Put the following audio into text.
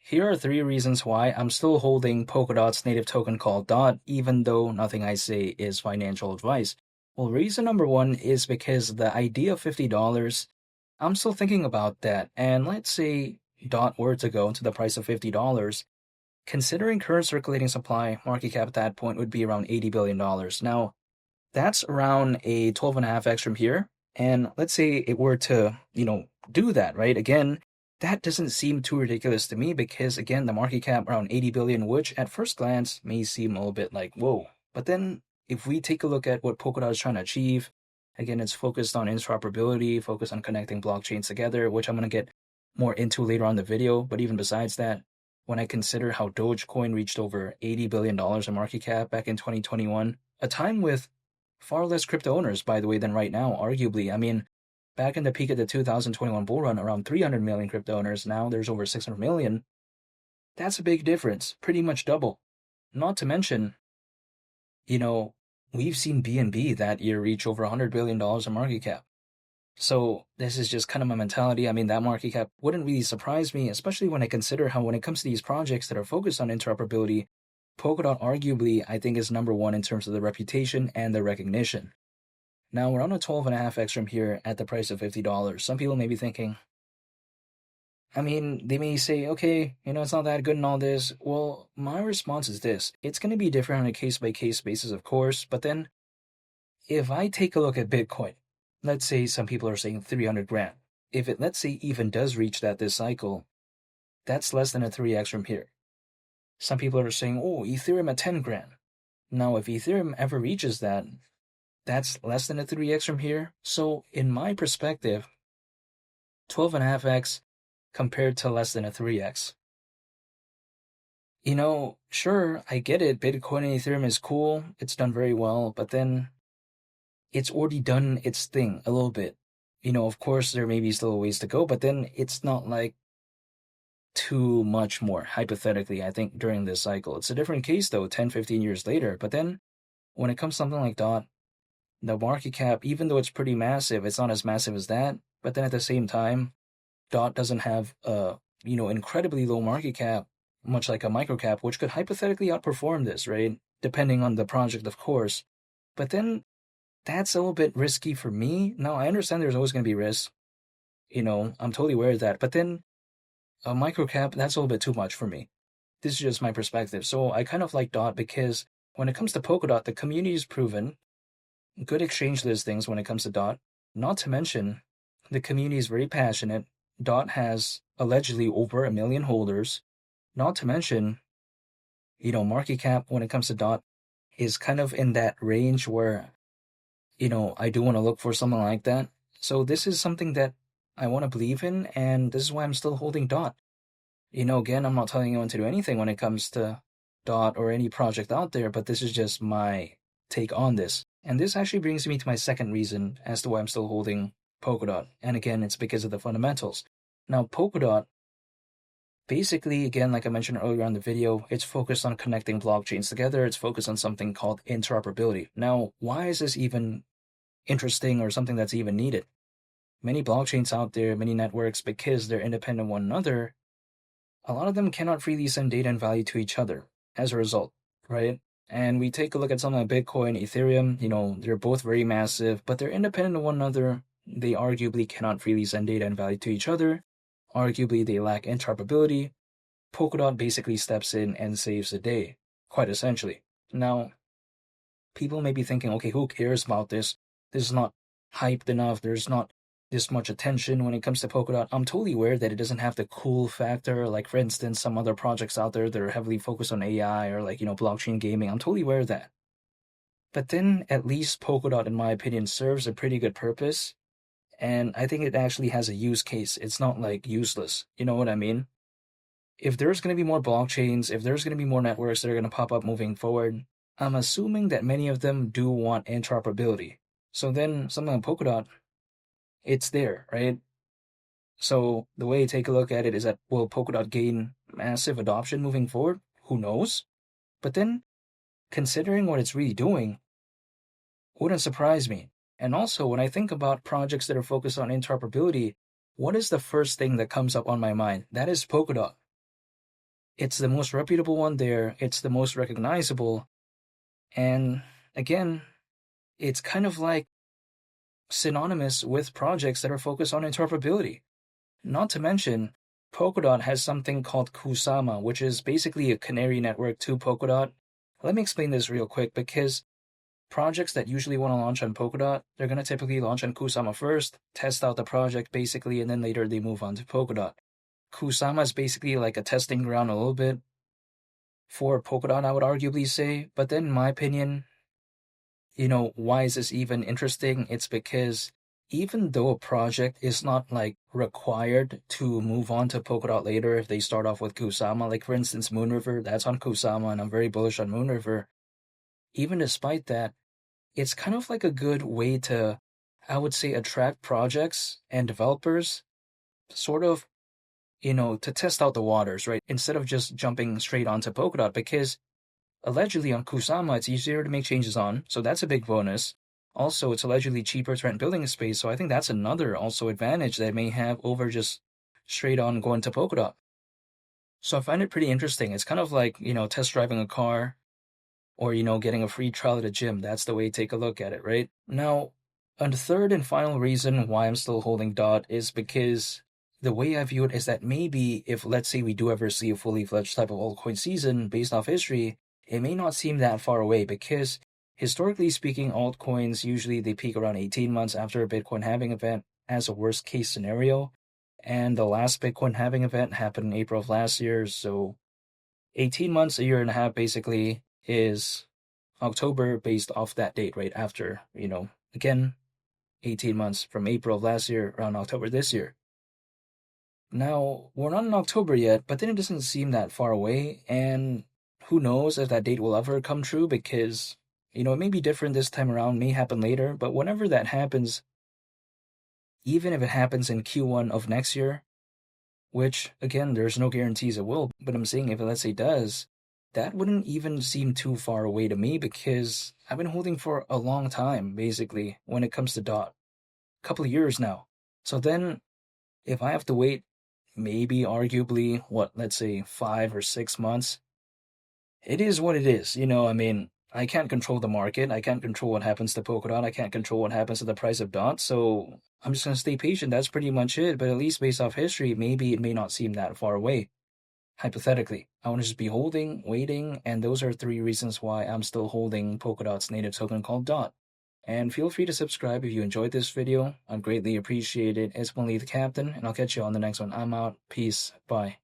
Here are three reasons why I'm still holding Polkadot's native token called DOT, even though nothing I say is financial advice. Well, reason number one is because the idea of $50, I'm still thinking about that. And let's say DOT were to go to the price of $50, considering current circulating supply, market cap at that point would be around $80 billion. Now, that's around a 12.5x from here. And let's say it were to, do that, right? Again, that doesn't seem too ridiculous to me because, again, the market cap around 80 billion, which at first glance may seem a little bit like, whoa. But then if we take a look at what Polkadot is trying to achieve, again, it's focused on interoperability, focused on connecting blockchains together, which I'm going to get more into later on in the video. But even besides that, when I consider how Dogecoin reached over $80 billion in market cap back in 2021, a time with far less crypto owners, by the way, than right now, arguably. I mean, back in the peak of the 2021 bull run, around 300 million crypto owners. Now there's over 600 million. That's a big difference, pretty much double. Not to mention, we've seen BNB that year reach over $100 billion in market cap. So this is just kind of my mentality. I mean, that market cap wouldn't really surprise me, especially when I consider how when it comes to these projects that are focused on interoperability, Polkadot arguably, I think, is number one in terms of the reputation and the recognition. Now, we're on a 12.5x from here at the price of $50. Some people may be thinking, they may say, okay, it's not that good and all this. Well, my response is this. It's going to be different on a case-by-case basis, of course, but then if I take a look at Bitcoin, let's say some people are saying 300 grand. If it, let's say, even does reach that this cycle, that's less than a 3x from here. Some people are saying, oh, Ethereum at 10 grand. Now, if Ethereum ever reaches that, that's less than a 3x from here. So, in my perspective, 12.5x compared to less than a 3x. Sure, I get it. Bitcoin and Ethereum is cool. It's done very well. But then it's already done its thing a little bit. Of course, there may be still a ways to go. But then it's not like too much more, hypothetically, I think, during this cycle. It's a different case, though, 10, 15 years later. But then when it comes to something like DOT, the market cap, even though it's pretty massive, it's not as massive as that. But then at the same time, DOT doesn't have a, incredibly low market cap, much like a microcap, which could hypothetically outperform this, right? Depending on the project, of course. But then that's a little bit risky for me. Now, I understand there's always going to be risks. I'm totally aware of that. But then a microcap, that's a little bit too much for me. This is just my perspective. So I kind of like DOT because when it comes to Polkadot, the community is proven. Good exchange listings when it comes to DOT. Not to mention, the community is very passionate. DOT has allegedly over 1 million holders. Not to mention, market cap when it comes to DOT is kind of in that range where, I do want to look for something like that. So this is something that I want to believe in, and this is why I'm still holding DOT. Again, I'm not telling anyone to do anything when it comes to DOT or any project out there, but this is just my take on this. And this actually brings me to my second reason as to why I'm still holding Polkadot. And again, it's because of the fundamentals. Now, Polkadot, basically, again, like I mentioned earlier on the video, it's focused on connecting blockchains together. It's focused on something called interoperability. Now, why is this even interesting or something that's even needed? Many blockchains out there, many networks, because they're independent of one another, a lot of them cannot freely send data and value to each other as a result, right? And we take a look at something like Bitcoin, Ethereum, they're both very massive, but they're independent of one another. They arguably cannot freely send data and value to each other. Arguably, they lack interoperability. Polkadot basically steps in and saves the day, quite essentially. Now, people may be thinking, okay, who cares about this? This is not hyped enough. There's not this much attention when it comes to Polkadot. I'm totally aware that it doesn't have the cool factor, like for instance, some other projects out there that are heavily focused on AI or blockchain gaming. I'm totally aware of that. But then at least Polkadot, in my opinion, serves a pretty good purpose. And I think it actually has a use case. It's not useless. You know what I mean? If there's going to be more blockchains, if there's going to be more networks that are going to pop up moving forward, I'm assuming that many of them do want interoperability. So then something like Polkadot, it's there, right? So the way I take a look at it is that, will Polkadot gain massive adoption moving forward? Who knows? But then, considering what it's really doing, wouldn't surprise me. And also, when I think about projects that are focused on interoperability, what is the first thing that comes up on my mind? That is Polkadot. It's the most reputable one there, it's the most recognizable, and again, it's kind of like synonymous with projects that are focused on interoperability. Not to mention, Polkadot has something called Kusama, which is basically a canary network to Polkadot. Let me explain this real quick because projects that usually want to launch on Polkadot, they're going to typically launch on Kusama first, test out the project basically, and then later they move on to Polkadot. Kusama is basically like a testing ground a little bit for Polkadot, I would arguably say. But then, in my opinion, why is this even interesting? It's because even though a project is not like required to move on to Polkadot later if they start off with Kusama, like for instance, Moonriver, that's on Kusama, and I'm very bullish on Moonriver. Even despite that, it's kind of like a good way to, I would say, attract projects and developers, sort of, to test out the waters, right? Instead of just jumping straight onto Polkadot, because allegedly on Kusama, it's easier to make changes on, so that's a big bonus. Also, it's allegedly cheaper to rent building space, so I think that's another also advantage that it may have over just straight on going to Polkadot. So I find it pretty interesting. It's kind of like, test driving a car or, getting a free trial at a gym. That's the way to take a look at it, right? Now, a third and final reason why I'm still holding DOT is because the way I view it is that maybe if, let's say, we do ever see a fully fledged type of altcoin season based off history, it may not seem that far away because historically speaking, altcoins usually they peak around 18 months after a Bitcoin halving event as a worst case scenario. And the last Bitcoin halving event happened in April of last year. So 18 months, a year and a half basically is October based off that date right after, again, 18 months from April of last year around October this year. Now, we're not in October yet, but then it doesn't seem that far away, and who knows if that date will ever come true because, it may be different this time around, may happen later, but whenever that happens, even if it happens in Q1 of next year, which, again, there's no guarantees it will, but I'm saying if it, let's say, does, that wouldn't even seem too far away to me because I've been holding for a long time, basically, when it comes to DOT. A couple of years now. So then, if I have to wait maybe arguably, let's say 5 or 6 months, it is what it is. I can't control the market. I can't control what happens to Polkadot. I can't control what happens to the price of DOT. So I'm just going to stay patient. That's pretty much it. But at least based off history, maybe it may not seem that far away. Hypothetically, I want to just be holding, waiting, and those are 3 reasons why I'm still holding Polkadot's native token called DOT. And feel free to subscribe if you enjoyed this video. I'd greatly appreciate it. It's been Lee the Captain, and I'll catch you on the next one. I'm out. Peace. Bye.